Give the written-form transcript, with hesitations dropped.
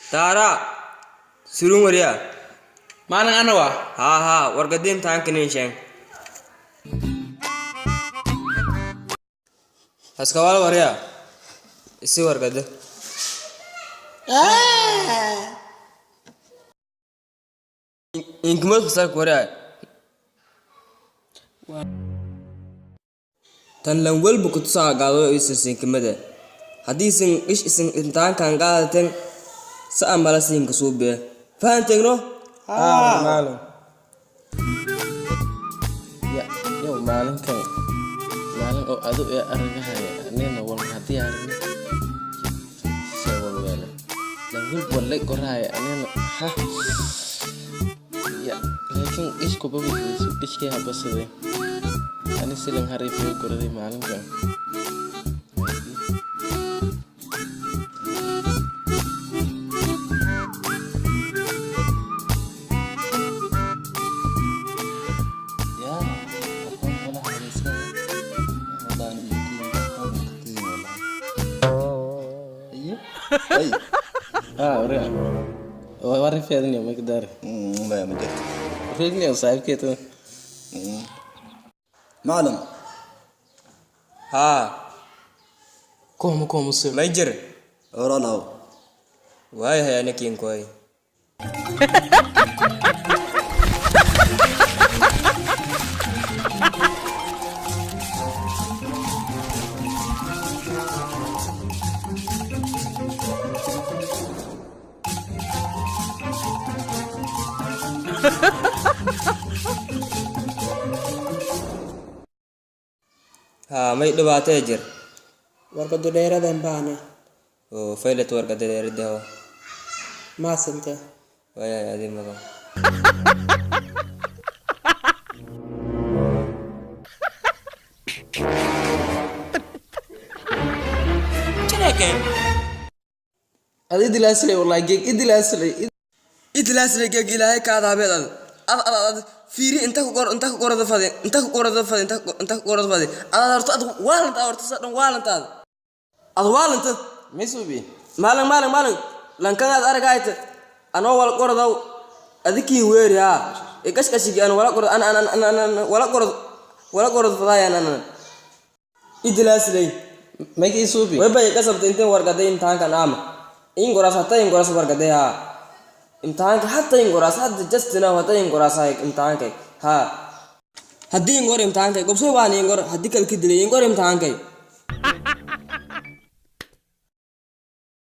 Tara, surung waria. Mana ana wa? Ha, wargadin tan kinin sheng. Haskawal waria. Isi wargad. Inkmat khasar waria. Tan langwal bukut sa galo isin kimada. Hadisin isin intan kan galaten sa'an balasin kasube. Fahanteen no? Maalin. Yo maalin kan. Maalin oo adu ee aragahaya. Anina wal hadii aragna. Sewal wala. Langul bolay qoraya anina Ya, laakin isku babi iskii habasade. Ani silan harifiyo qoraday maalin kan. Udah. Warna fiadnya mau kedar. Mbak macam. Fiadnya sahib kita. Malam. Ha. Como sir? Major. Orang law. Wai hai ane king koi. Ha, may dhibaato jir. warqadu dheeradan baana Oo, faylat warqada dheeradaha. maasanta Waya adi maga. Adi dilasley wallahi geeg idilasley. Idlaasle gagilahay ka adaabed ad fiiri inta ku qorada fadin inta ku qorada fadin ad horta ad waalanta horta sadan waalanta ad waalanta Misubi. maalan lankan ad aragayta ano wal qorada adiki weeri ha ikashkashigi an wala qorada an wala qorada fadayaan an idlaasle Maki isubi. way bay kasabta inta warqada imtixaankan ama in goras warqada ha imtixaanka hatta in goras hadda justina wada in goras ay imtixaanka ha haddii in gor imtixaanka gobso waan in gor haddii kal kidilay in gor imtixaanka